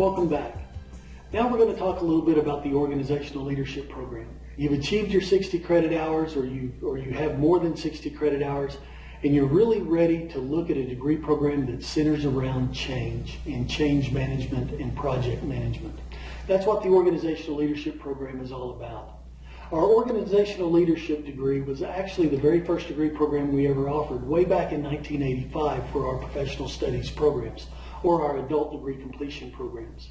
Welcome back. Now we're going to talk a little bit about the Organizational Leadership Program. You've achieved your 60 credit hours, or you have more than 60 credit hours, and you're really ready to look at a degree program that centers around change and change management and project management. That's what the Organizational Leadership Program is all about. Our Organizational Leadership degree was actually the very first degree program we ever offered way back in 1985 for our professional studies programs, or our adult degree completion programs.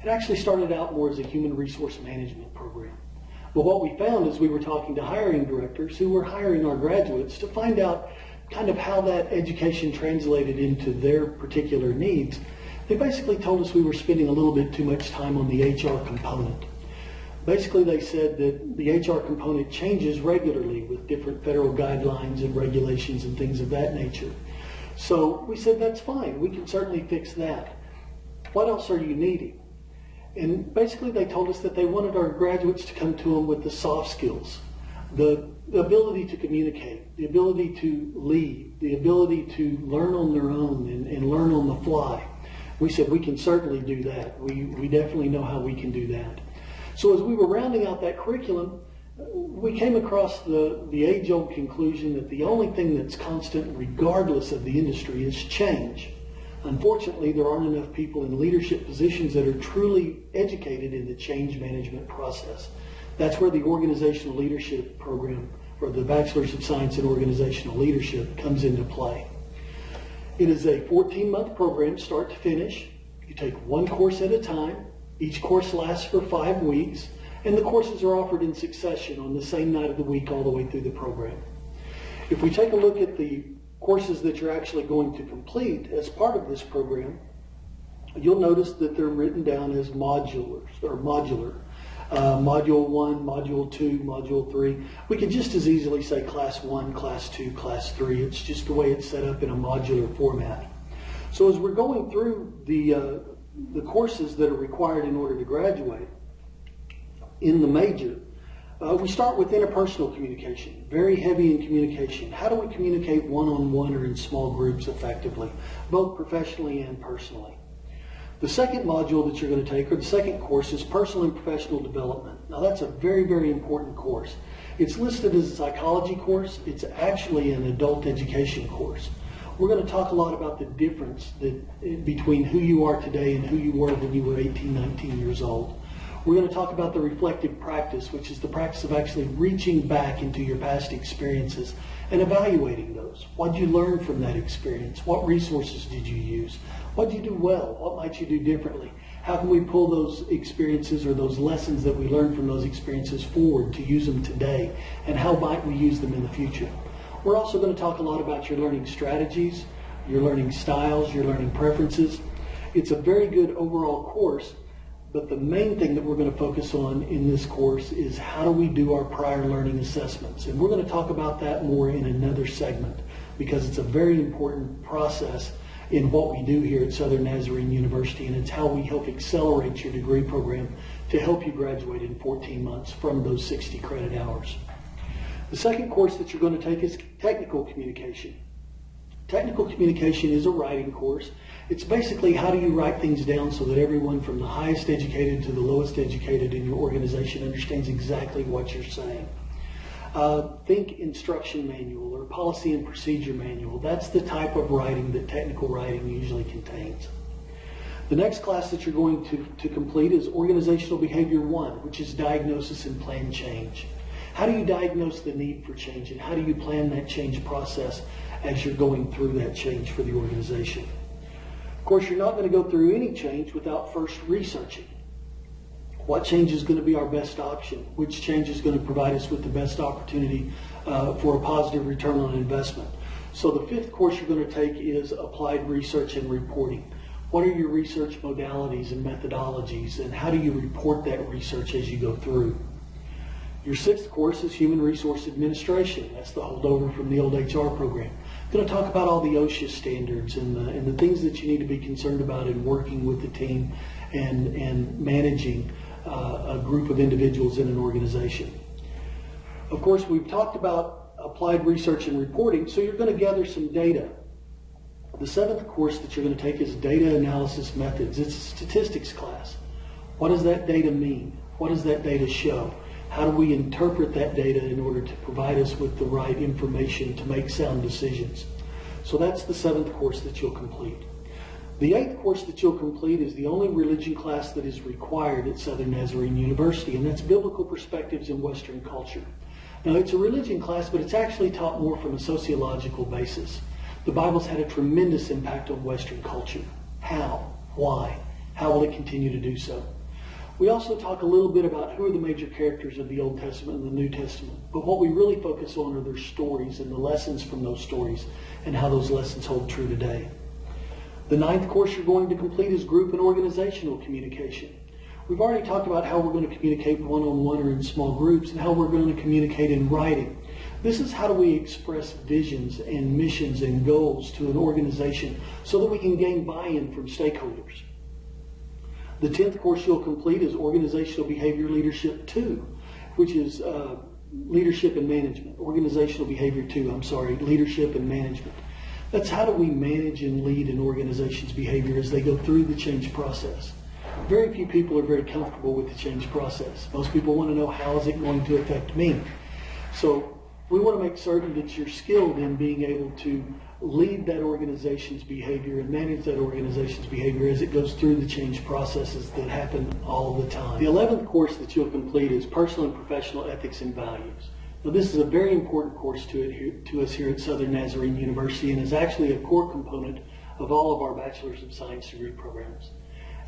It actually started out more as a human resource management program. But what we found as we were talking to hiring directors who were hiring our graduates to find out kind of how that education translated into their particular needs, they basically told us we were spending a little bit too much time on the HR component. Basically, they said that the HR component changes regularly with different federal guidelines and regulations and things of that nature. So we said, that's fine. We can certainly fix that. What else are you needing? And basically, they told us that they wanted our graduates to come to them with the soft skills, the ability to communicate, the ability to lead, the ability to learn on their own and learn on the fly. We said, we can certainly do that. We definitely know how we can do that. So as we were rounding out that curriculum, we came across the age-old conclusion that the only thing that's constant, regardless of the industry, is change. Unfortunately, there aren't enough people in leadership positions that are truly educated in the change management process. That's where the Organizational Leadership Program, or the Bachelor's of Science in Organizational Leadership, comes into play. It is a 14-month program, start to finish. You take one course at a time. Each course lasts for 5 weeks, and the courses are offered in succession on the same night of the week all the way through the program. If we take a look at the courses that you're actually going to complete as part of this program, you'll notice that they're written down as modular. Module 1, Module 2, Module 3. We could just as easily say Class 1, Class 2, Class 3. It's just the way it's set up in a modular format. So as we're going through the courses that are required in order to graduate in the major, we start with interpersonal communication, very heavy in communication. How do we communicate one-on-one or in small groups effectively, both professionally and personally? The second module that you're going to take, or the second course, is personal and professional development. Now that's a very, very important course. It's listed as a psychology course. It's actually an adult education course. We're going to talk a lot about the difference between who you are today and who you were when you were 18, 19 years old. We're going to talk about the reflective practice, which is the practice of actually reaching back into your past experiences and evaluating those. What did you learn from that experience? What resources did you use? What did you do well? What might you do differently? How can we pull those experiences or those lessons that we learned from those experiences forward to use them today? And how might we use them in the future? We're also going to talk a lot about your learning strategies, your learning styles, your learning preferences. It's a very good overall course, but the main thing that we're going to focus on in this course is how do we do our prior learning assessments. And we're going to talk about that more in another segment because it's a very important process in what we do here at Southern Nazarene University, and it's how we help accelerate your degree program to help you graduate in 14 months from those 60 credit hours. The second course that you're going to take is technical communication. Technical communication is a writing course. It's basically how do you write things down so that everyone from the highest educated to the lowest educated in your organization understands exactly what you're saying. Think instruction manual or policy and procedure manual. That's the type of writing that technical writing usually contains. The next class that you're going to complete is Organizational Behavior 1, which is diagnosis and plan change. How do you diagnose the need for change, and how do you plan that change process as you're going through that change for the organization? Of course, you're not going to go through any change without first researching. What change is going to be our best option? Which change is going to provide us with the best opportunity for a positive return on investment? So the fifth course you're going to take is Applied Research and Reporting. What are your research modalities and methodologies, and how do you report that research as you go through? Your sixth course is Human Resource Administration. That's the holdover from the old HR program. I'm going to talk about all the OSHA standards and the things that you need to be concerned about in working with the team and managing a group of individuals in an organization. Of course, we've talked about applied research and reporting, so you're going to gather some data The seventh course that you're going to take is Data Analysis Methods. It's a statistics class. What does that data mean? What does that data show? How do we interpret that data in order to provide us with the right information to make sound decisions? So that's the seventh course that you'll complete. The eighth course that you'll complete is the only religion class that is required at Southern Nazarene University, and that's Biblical Perspectives in Western Culture. Now, it's a religion class, but it's actually taught more from a sociological basis. The Bible's had a tremendous impact on Western culture. How? Why? How will it continue to do so? We also talk a little bit about who are the major characters of the Old Testament and the New Testament. But what we really focus on are their stories and the lessons from those stories and how those lessons hold true today. The ninth course you're going to complete is Group and Organizational Communication. We've already talked about how we're going to communicate one-on-one or in small groups and how we're going to communicate in writing. This is how do we express visions and missions and goals to an organization so that we can gain buy-in from stakeholders. The 10th course you'll complete is Organizational Behavior Leadership 2, which is Leadership and Management. Organizational Behavior 2, Leadership and Management. That's how do we manage and lead an organization's behavior as they go through the change process. Very few people are very comfortable with the change process. Most people want to know, how is it going to affect me? So we want to make certain that you're skilled in being able to lead that organization's behavior and manage that organization's behavior as it goes through the change processes that happen all the time. The 11th course that you'll complete is Personal and Professional Ethics and Values. Now, this is a very important course to us here at Southern Nazarene University and is actually a core component of all of our Bachelor's of Science degree programs.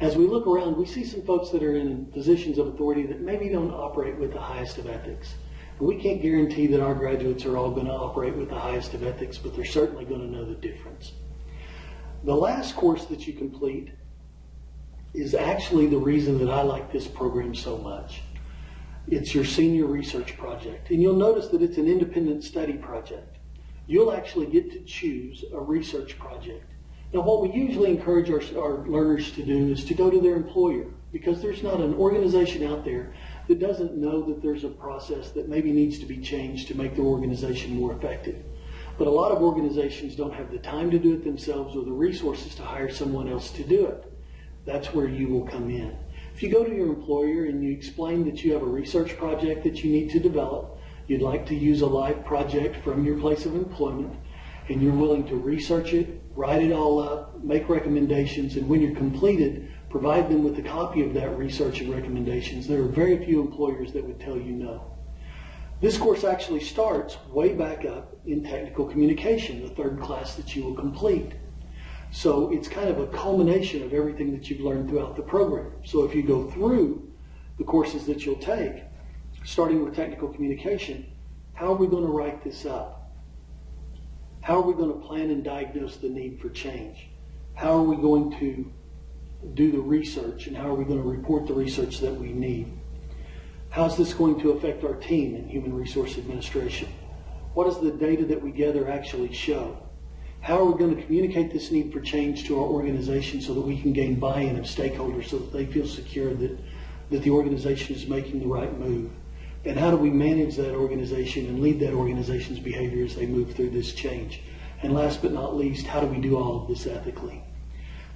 As we look around, we see some folks that are in positions of authority that maybe don't operate with the highest of ethics. And we can't guarantee that our graduates are all going to operate with the highest of ethics, but they're certainly going to know the difference. The last course that you complete is actually the reason that I like this program so much. It's your senior research project. And you'll notice that it's an independent study project. You'll actually get to choose a research project. Now, what we usually encourage our learners to do is to go to their employer, because there's not an organization out there that doesn't know that there's a process that maybe needs to be changed to make their organization more effective. But a lot of organizations don't have the time to do it themselves or the resources to hire someone else to do it. That's where you will come in. If you go to your employer and you explain that you have a research project that you need to develop, you'd like to use a live project from your place of employment, and you're willing to research it, write it all up, make recommendations, and when you're completed, provide them with a copy of that research and recommendations, there are very few employers that would tell you no. This course actually starts way back up in technical communication, the third class that you will complete. So it's kind of a culmination of everything that you've learned throughout the program. So if you go through the courses that you'll take, starting with technical communication, how are we going to write this up? How are we going to plan and diagnose the need for change? How are we going to do the research, and how are we going to report the research that we need? How is this going to affect our team in human resource administration? What does the data that we gather actually show? How are we going to communicate this need for change to our organization so that we can gain buy-in of stakeholders so that they feel secure that the organization is making the right move? And how do we manage that organization and lead that organization's behavior as they move through this change? And last but not least, how do we do all of this ethically?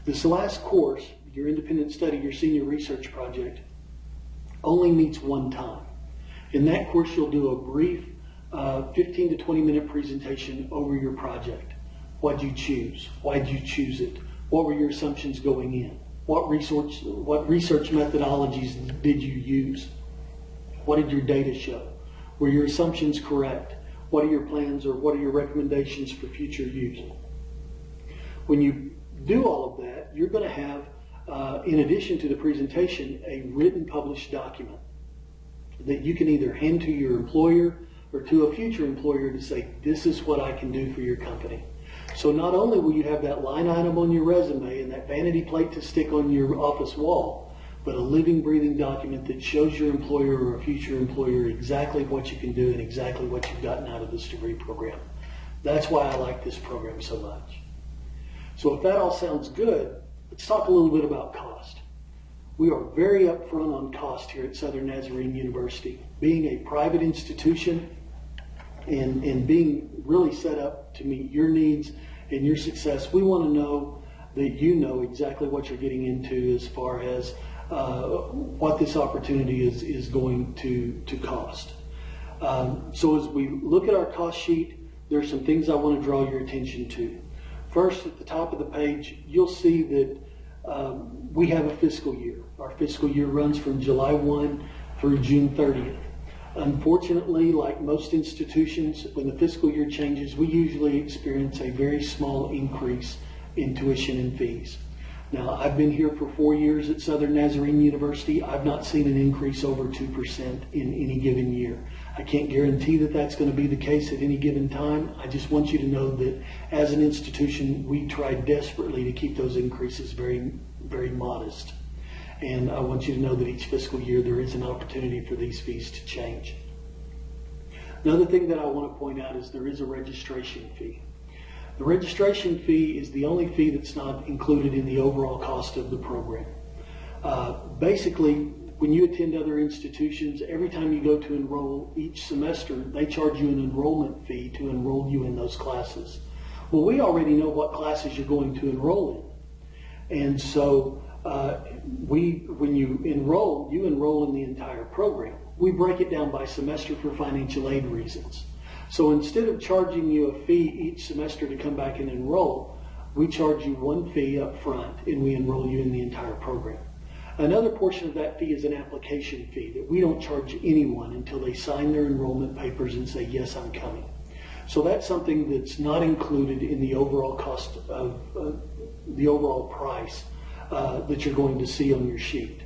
This last course, your independent study, your senior research project, only meets one time. In that course, you'll do a brief 15 to 20 minute presentation over your project. What did you choose? Why did you choose it? What were your assumptions going in? What research methodologies did you use? What did your data show? Were your assumptions correct? What are your plans or what are your recommendations for future use? When you do all of that, you're going to have, in addition to the presentation, a written published document that you can either hand to your employer or to a future employer to say, this is what I can do for your company. So not only will you have that line item on your resume and that vanity plate to stick on your office wall, but a living, breathing document that shows your employer or a future employer exactly what you can do and exactly what you've gotten out of this degree program. That's why I like this program so much. So if that all sounds good, let's talk a little bit about cost. We are very upfront on cost here at Southern Nazarene University. Being a private institution and being really set up to meet your needs and your success, we want to know that you know exactly what you're getting into as far as what this opportunity is going to cost. So as we look at our cost sheet, there's some things I want to draw your attention to. First, at the top of the page, you'll see that we have a fiscal year. Our fiscal year runs from July 1 through June 30th. Unfortunately, like most institutions, when the fiscal year changes, we usually experience a very small increase in tuition and fees. Now, I've been here for 4 years at Southern Nazarene University. I've not seen an increase over 2% in any given year. I can't guarantee that that's going to be the case at any given time. I just want you to know that as an institution, we try desperately to keep those increases very, very modest. And I want you to know that each fiscal year there is an opportunity for these fees to change. Another thing that I want to point out is there is a registration fee. The registration fee is the only fee that's not included in the overall cost of the program. Basically, when you attend other institutions, every time you go to enroll each semester, they charge you an enrollment fee to enroll you in those classes. Well, we already know what classes you're going to enroll in. And so when you enroll in the entire program. We break it down by semester for financial aid reasons. So instead of charging you a fee each semester to come back and enroll, we charge you one fee up front and we enroll you in the entire program. Another portion of that fee is an application fee that we don't charge anyone until they sign their enrollment papers and say, yes, I'm coming. So that's something that's not included in the overall cost of the overall price that you're going to see on your sheet.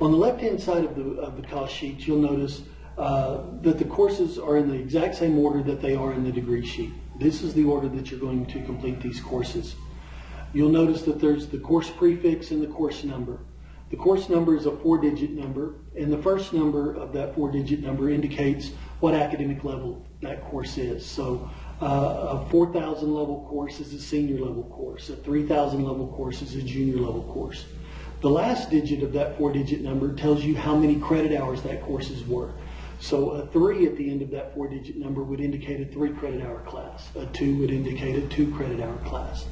On the left-hand side of the cost sheet, you'll notice that the courses are in the exact same order that they are in the degree sheet. This is the order that you're going to complete these courses. You'll notice that there's the course prefix and the course number. The course number is a 4-digit number, and the first number of that 4-digit number indicates what academic level that course is. So a 4,000 level course is a senior level course. A 3,000 level course is a junior level course. The last digit of that 4-digit number tells you how many credit hours that course is worth. So a 3 at the end of that 4-digit number would indicate a 3 credit hour class. A 2 would indicate a 2 credit hour class.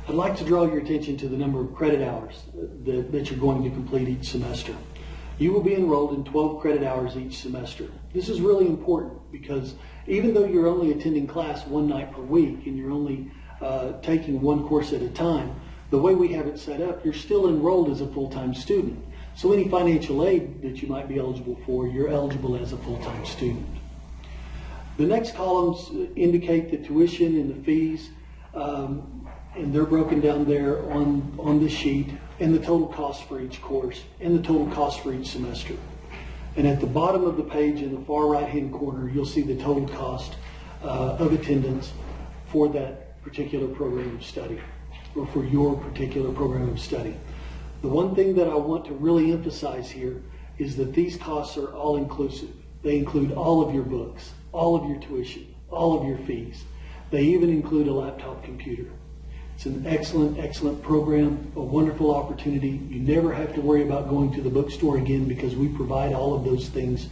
I'd like to draw your attention to the number of credit hours that you're going to complete each semester. You will be enrolled in 12 credit hours each semester. This is really important because even though you're only attending class one night per week and you're only taking one course at a time, the way we have it set up, you're still enrolled as a full-time student. So any financial aid that you might be eligible for, you're eligible as a full-time student. The next columns indicate the tuition and the fees, and they're broken down there on the sheet, and the total cost for each course, and the total cost for each semester. And at the bottom of the page in the far right-hand corner, you'll see the total cost of attendance for that particular program of study, or for your particular program of study. The one thing that I want to really emphasize here is that these costs are all inclusive. They include all of your books, all of your tuition, all of your fees. They even include a laptop computer. It's an excellent, excellent program, a wonderful opportunity. You never have to worry about going to the bookstore again because we provide all of those things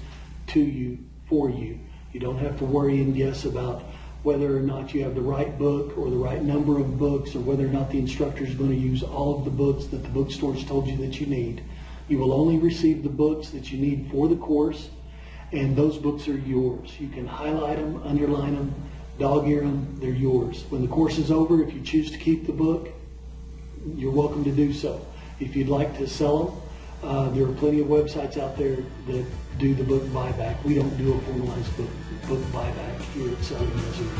to you, for you. You don't have to worry and guess about whether or not you have the right book or the right number of books or whether or not the instructor is going to use all of the books that the bookstore's told you that you need. You will only receive the books that you need for the course, and those books are yours. You can highlight them, underline them, dog-ear them, they're yours. When the course is over, if you choose to keep the book, you're welcome to do so. If you'd like to sell them, there are plenty of websites out there that do the book buyback. We don't do a formalized book buyback here at Southern Nazarene.